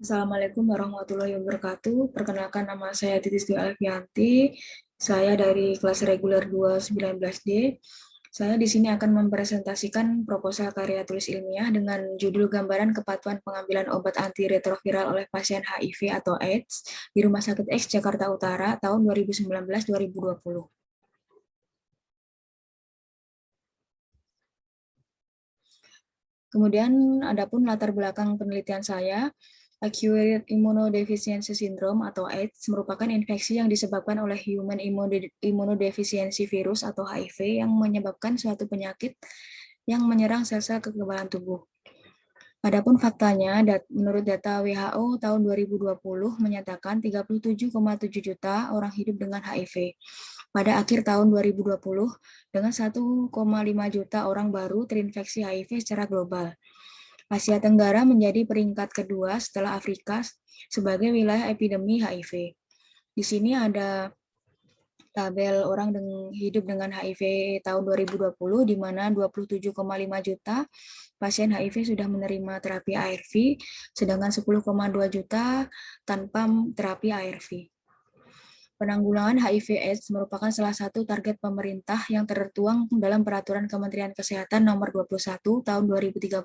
Assalamualaikum warahmatullahi wabarakatuh. Perkenalkan, nama saya Titis Dwi Alfianti. Saya dari kelas reguler 219D. Saya di sini akan mempresentasikan proposal karya tulis ilmiah dengan judul gambaran kepatuhan pengambilan obat antiretroviral oleh pasien HIV atau AIDS di Rumah Sakit X Jakarta Utara tahun 2019-2020. Kemudian adapun latar belakang penelitian saya, Acquired Immunodeficiency Syndrome atau AIDS merupakan infeksi yang disebabkan oleh Human Immunodeficiency Virus atau HIV yang menyebabkan suatu penyakit yang menyerang sel-sel kekebalan tubuh. Adapun faktanya, menurut data WHO tahun 2020 menyatakan 37,7 juta orang hidup dengan HIV. Pada akhir tahun 2020, dengan 1,5 juta orang baru terinfeksi HIV secara global. Asia Tenggara menjadi peringkat kedua setelah Afrika sebagai wilayah epidemi HIV. Di sini ada tabel orang hidup dengan HIV tahun 2020, di mana 27,5 juta pasien HIV sudah menerima terapi ARV, sedangkan 10,2 juta tanpa terapi ARV. Penanggulangan HIV/AIDS merupakan salah satu target pemerintah yang tertuang dalam Peraturan Kementerian Kesehatan Nomor 21 Tahun 2013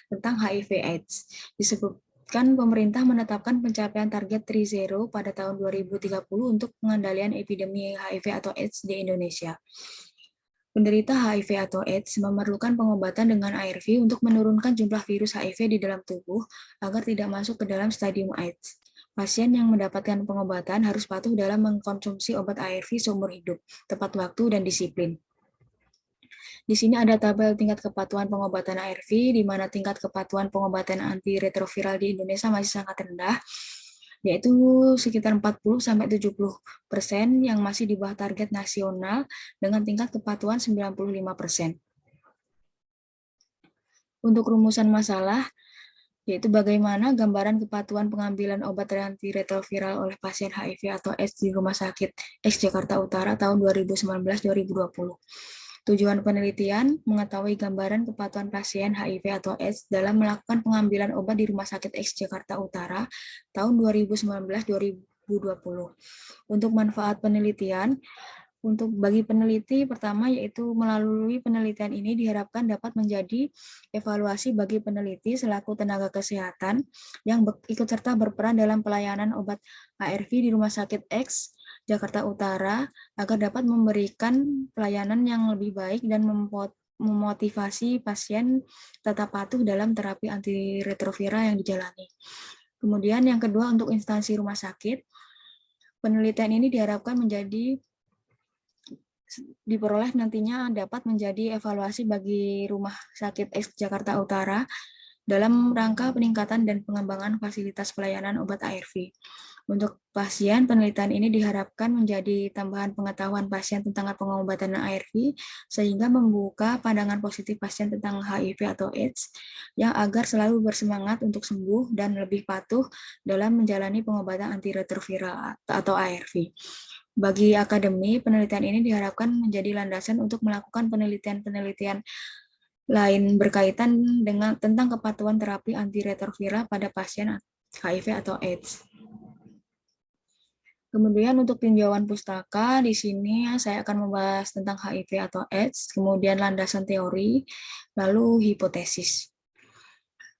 tentang HIV/AIDS. Disebutkan pemerintah menetapkan pencapaian target 3.0 pada tahun 2030 untuk pengendalian epidemi HIV atau AIDS di Indonesia. Penderita HIV atau AIDS memerlukan pengobatan dengan ARV untuk menurunkan jumlah virus HIV di dalam tubuh agar tidak masuk ke dalam stadium AIDS. Pasien yang mendapatkan pengobatan harus patuh dalam mengkonsumsi obat ARV seumur hidup, tepat waktu, dan disiplin. Di sini ada tabel tingkat kepatuhan pengobatan ARV, di mana tingkat kepatuhan pengobatan antiretroviral di Indonesia masih sangat rendah, yaitu sekitar 40-70% yang masih di bawah target nasional dengan tingkat kepatuhan 95%. Untuk rumusan masalah, yaitu bagaimana gambaran kepatuhan pengambilan obat antiretroviral oleh pasien HIV atau AIDS di Rumah Sakit X Jakarta Utara tahun 2019-2020. Tujuan penelitian mengetahui gambaran kepatuhan pasien HIV atau AIDS dalam melakukan pengambilan obat di Rumah Sakit X Jakarta Utara tahun 2019-2020. Untuk manfaat penelitian, bagi peneliti, pertama yaitu melalui penelitian ini diharapkan dapat menjadi evaluasi bagi peneliti selaku tenaga kesehatan yang ikut serta berperan dalam pelayanan obat ARV di Rumah Sakit X Jakarta Utara agar dapat memberikan pelayanan yang lebih baik dan memotivasi pasien tetap patuh dalam terapi antiretroviral yang dijalani. Kemudian yang kedua, untuk instansi rumah sakit, penelitian ini diharapkan diperoleh nantinya dapat menjadi evaluasi bagi Rumah Sakit X Jakarta Utara dalam rangka peningkatan dan pengembangan fasilitas pelayanan obat ARV. Untuk pasien, penelitian ini diharapkan menjadi tambahan pengetahuan pasien tentang pengobatan ARV, sehingga membuka pandangan positif pasien tentang HIV atau AIDS, yang agar selalu bersemangat untuk sembuh dan lebih patuh dalam menjalani pengobatan antiretroviral atau ARV. Bagi akademi, penelitian ini diharapkan menjadi landasan untuk melakukan penelitian-penelitian lain berkaitan dengan tentang kepatuhan terapi antiretroviral pada pasien HIV atau AIDS. Kemudian untuk tinjauan pustaka, di sini saya akan membahas tentang HIV atau AIDS, kemudian landasan teori, lalu hipotesis.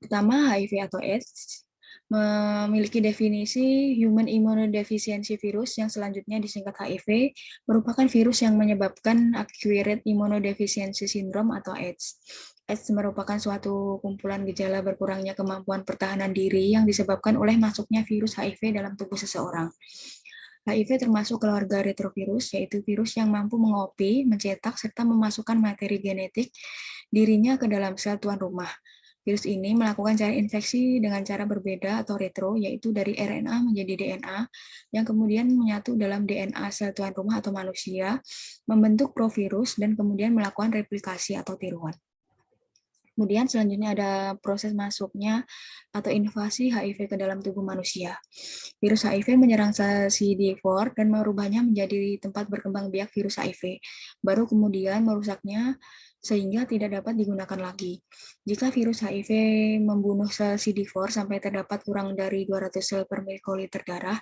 Pertama, HIV atau AIDS memiliki definisi Human Immunodeficiency Virus yang selanjutnya disingkat HIV, merupakan virus yang menyebabkan Acquired Immunodeficiency Syndrome atau AIDS. AIDS merupakan suatu kumpulan gejala berkurangnya kemampuan pertahanan diri yang disebabkan oleh masuknya virus HIV dalam tubuh seseorang. HIV termasuk keluarga retrovirus, yaitu virus yang mampu mengopi, mencetak, serta memasukkan materi genetik dirinya ke dalam sel tuan rumah. Virus ini melakukan cara infeksi dengan cara berbeda atau retro, yaitu dari RNA menjadi DNA, yang kemudian menyatu dalam DNA sel tuan rumah atau manusia, membentuk provirus, dan kemudian melakukan replikasi atau tiruan. Kemudian selanjutnya ada proses masuknya atau invasi HIV ke dalam tubuh manusia. Virus HIV menyerang sel CD4 dan merubahnya menjadi tempat berkembang biak virus HIV. Baru kemudian merusaknya sehingga tidak dapat digunakan lagi. Jika virus HIV membunuh sel CD4 sampai terdapat kurang dari 200 sel per mikroliter darah,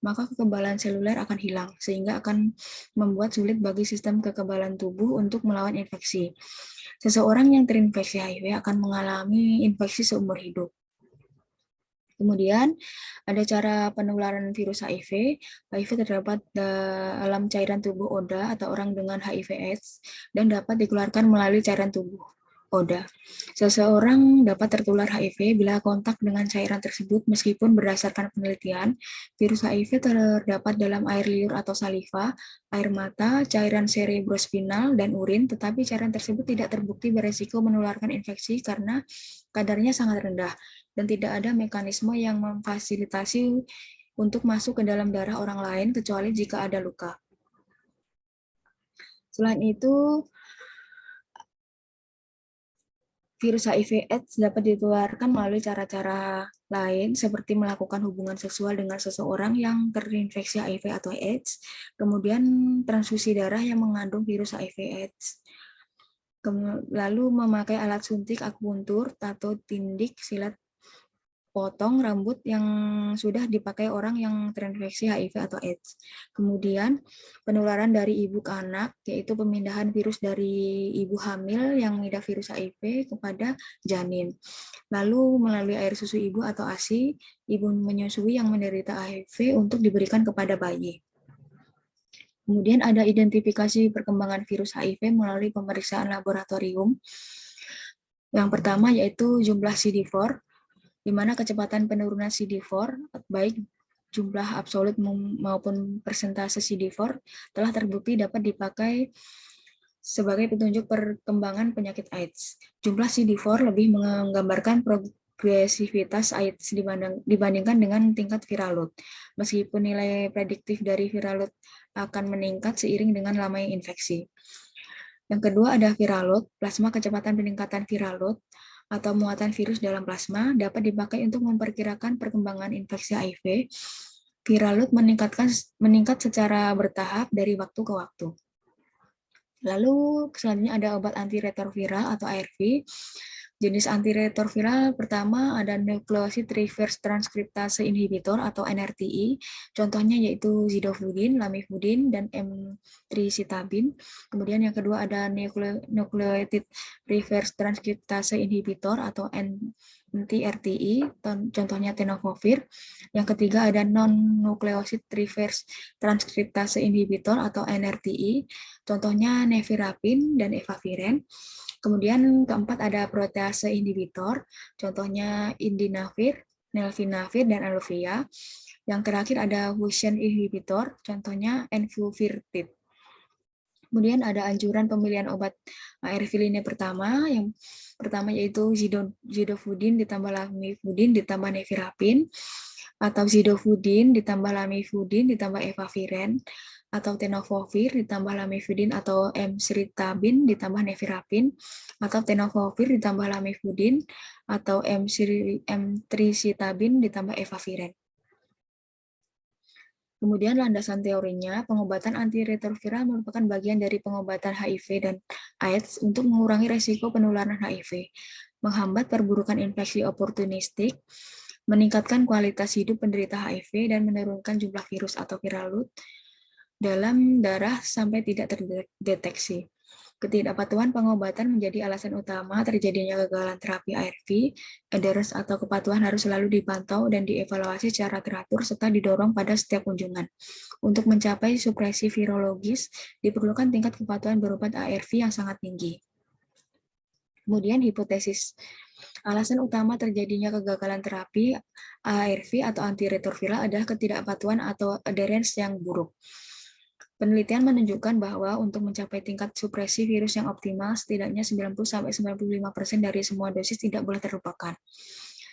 maka kekebalan seluler akan hilang, sehingga akan membuat sulit bagi sistem kekebalan tubuh untuk melawan infeksi. Seseorang yang terinfeksi HIV akan mengalami infeksi seumur hidup. Kemudian ada cara penularan virus HIV. HIV terdapat dalam cairan tubuh ODA atau orang dengan HIV/AIDS dan dapat dikeluarkan melalui cairan tubuh ODA. Seseorang dapat tertular HIV bila kontak dengan cairan tersebut meskipun berdasarkan penelitian, virus HIV terdapat dalam air liur atau saliva, air mata, cairan cerebrospinal, dan urin, tetapi cairan tersebut tidak terbukti beresiko menularkan infeksi karena kadarnya sangat rendah dan tidak ada mekanisme yang memfasilitasi untuk masuk ke dalam darah orang lain kecuali jika ada luka. Selain itu, virus HIV/AIDS dapat ditularkan melalui cara-cara lain seperti melakukan hubungan seksual dengan seseorang yang terinfeksi HIV atau AIDS, kemudian transfusi darah yang mengandung virus HIV/AIDS, lalu memakai alat suntik, akupuntur, tato, tindik, silat potong rambut yang sudah dipakai orang yang terinfeksi HIV atau AIDS. Kemudian penularan dari ibu ke anak, yaitu pemindahan virus dari ibu hamil yang mengidap virus HIV kepada janin. Lalu melalui air susu ibu atau ASI, ibu menyusui yang menderita HIV untuk diberikan kepada bayi. Kemudian ada identifikasi perkembangan virus HIV melalui pemeriksaan laboratorium. Yang pertama yaitu jumlah CD4, di mana kecepatan penurunan CD4, baik jumlah absolut maupun persentase CD4, telah terbukti dapat dipakai sebagai petunjuk perkembangan penyakit AIDS. Jumlah CD4 lebih menggambarkan progresivitas AIDS dibandingkan dengan tingkat viral load. Meskipun nilai prediktif dari viral load akan meningkat seiring dengan lamanya infeksi. Yang kedua ada viral load, plasma kecepatan peningkatan viral load atau muatan virus dalam plasma dapat dipakai untuk memperkirakan perkembangan infeksi HIV. Viral load meningkat secara bertahap dari waktu ke waktu. Lalu selanjutnya ada obat antiretroviral atau ARV. Jenis antiretroviral pertama ada nukleosid reverse transkriptase inhibitor atau NRTI. Contohnya yaitu zidovudin, lamivudin, dan emtricitabine. Kemudian yang kedua ada nukleotid reverse transkriptase inhibitor atau NTRTI, contohnya tenofovir. Yang ketiga ada non-nukleosid reverse transkriptase inhibitor atau NRTI, contohnya nevirapin dan efavirenz. Kemudian keempat ada protease inhibitor, contohnya indinavir, nelfinavir, dan aluvia. Yang terakhir ada fusion inhibitor, contohnya enfuvirtide. Kemudian ada anjuran pemilihan obat ARV lini pertama, yang pertama yaitu zidovudin ditambah lamivudin ditambah nevirapin, atau zidovudin ditambah lamivudin ditambah efavirenz, atau tenofovir ditambah lamivudin atau emtricitabine ditambah nevirapin, atau tenofovir ditambah lamivudin atau emtricitabine ditambah efavirenz. Kemudian landasan teorinya, pengobatan antiretroviral merupakan bagian dari pengobatan HIV dan AIDS untuk mengurangi resiko penularan HIV, menghambat perburukan infeksi oportunistik, meningkatkan kualitas hidup penderita HIV, dan menurunkan jumlah virus atau viral load dalam darah sampai tidak terdeteksi. Ketidakpatuhan pengobatan menjadi alasan utama terjadinya kegagalan terapi ARV. Adherence atau kepatuhan harus selalu dipantau dan dievaluasi secara teratur serta didorong pada setiap kunjungan. Untuk mencapai supresi virologis, diperlukan tingkat kepatuhan berobat ARV yang sangat tinggi. Kemudian hipotesis. Alasan utama terjadinya kegagalan terapi ARV atau antiretroviral adalah ketidakpatuhan atau adherence yang buruk. Penelitian menunjukkan bahwa untuk mencapai tingkat supresi virus yang optimal, setidaknya 90-95% dari semua dosis tidak boleh terlupakan.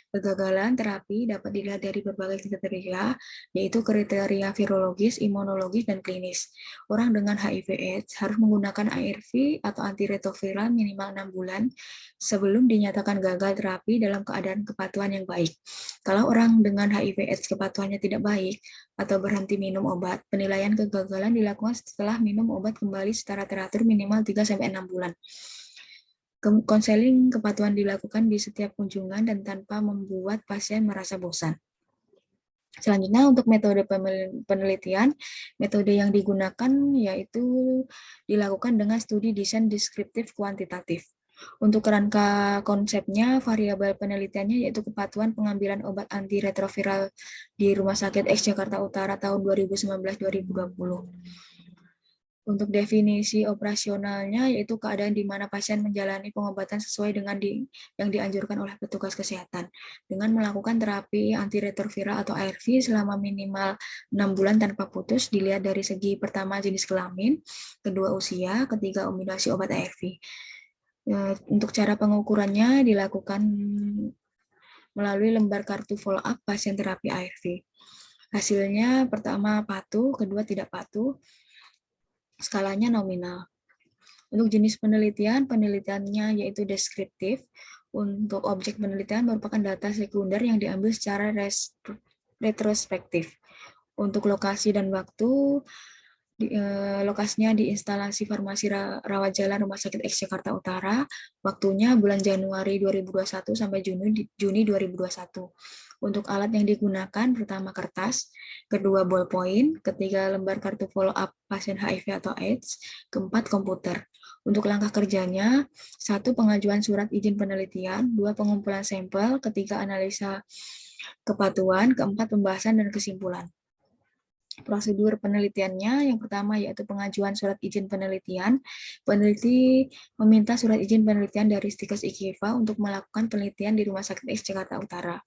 Kegagalan terapi dapat dilihat dari berbagai kriteria, yaitu kriteria virologis, imunologis, dan klinis. Orang dengan HIV/AIDS harus menggunakan ARV atau antiretroviral minimal 6 bulan sebelum dinyatakan gagal terapi dalam keadaan kepatuhan yang baik. Kalau orang dengan HIV/AIDS kepatuhannya tidak baik atau berhenti minum obat, penilaian kegagalan dilakukan setelah minum obat kembali secara teratur minimal 3-6 bulan. Konseling kepatuhan dilakukan di setiap kunjungan dan tanpa membuat pasien merasa bosan. Selanjutnya untuk metode penelitian, metode yang digunakan yaitu dilakukan dengan studi desain deskriptif kuantitatif. Untuk kerangka konsepnya, variabel penelitiannya yaitu kepatuhan pengambilan obat antiretroviral di Rumah Sakit X Jakarta Utara tahun 2019-2020. Untuk definisi operasionalnya, yaitu keadaan di mana pasien menjalani pengobatan sesuai dengan yang dianjurkan oleh petugas kesehatan, dengan melakukan terapi antiretroviral atau ARV selama minimal 6 bulan tanpa putus, dilihat dari segi pertama jenis kelamin, kedua usia, ketiga kombinasi obat ARV. Untuk cara pengukurannya dilakukan melalui lembar kartu follow-up pasien terapi ARV. Hasilnya pertama patuh, kedua tidak patuh, skalanya nominal. Untuk jenis penelitian, penelitiannya yaitu deskriptif. Untuk objek penelitian merupakan data sekunder yang diambil secara retrospektif. Untuk lokasi dan waktu, lokasinya di instalasi farmasi rawat jalan Rumah Sakit X Jakarta Utara. Waktunya bulan Januari 2021 sampai Juni 2021. Untuk alat yang digunakan, pertama kertas, kedua ballpoint, ketiga lembar kartu follow-up pasien HIV atau AIDS, keempat komputer. Untuk langkah kerjanya, 1. Pengajuan surat izin penelitian, 2. Pengumpulan sampel, ketiga analisa kepatuhan, keempat pembahasan dan kesimpulan. Prosedur penelitiannya, yang pertama yaitu pengajuan surat izin penelitian. Peneliti meminta surat izin penelitian dari Stikes IKIVA untuk melakukan penelitian di Rumah Sakit X Jakarta Utara.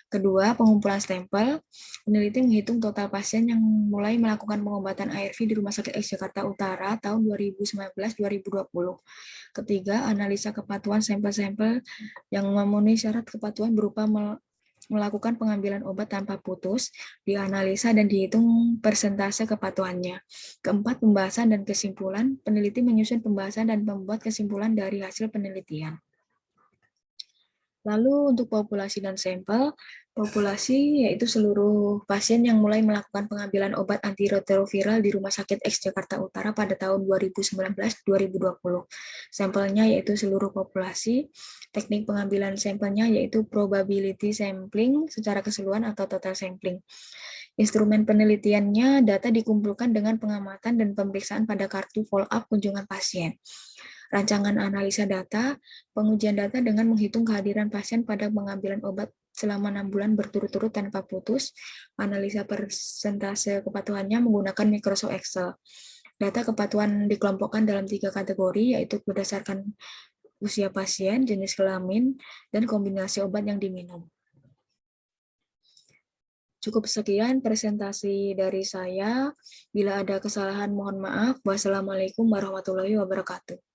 Kedua, pengumpulan stempel. Peneliti menghitung total pasien yang mulai melakukan pengobatan ARV di Rumah Sakit X Jakarta Utara tahun 2019-2020. Ketiga, analisa kepatuhan sampel-sampel yang memenuhi syarat kepatuhan berupa melakukan pengambilan obat tanpa putus, dianalisa dan dihitung persentase kepatuhannya. Keempat, pembahasan dan kesimpulan. Peneliti menyusun pembahasan dan membuat kesimpulan dari hasil penelitian. Lalu untuk populasi dan sampel, populasi yaitu seluruh pasien yang mulai melakukan pengambilan obat antiretroviral di Rumah Sakit X Jakarta Utara pada tahun 2019-2020. Sampelnya yaitu seluruh populasi, teknik pengambilan sampelnya yaitu probability sampling secara keseluruhan atau total sampling. Instrumen penelitiannya, data dikumpulkan dengan pengamatan dan pemeriksaan pada kartu follow-up kunjungan pasien. Rancangan analisa data, pengujian data dengan menghitung kehadiran pasien pada pengambilan obat selama 6 bulan berturut-turut tanpa putus, analisa persentase kepatuhannya menggunakan Microsoft Excel. Data kepatuhan dikelompokkan dalam 3 kategori, yaitu berdasarkan usia pasien, jenis kelamin, dan kombinasi obat yang diminum. Cukup sekian presentasi dari saya. Bila ada kesalahan, mohon maaf. Wassalamualaikum warahmatullahi wabarakatuh.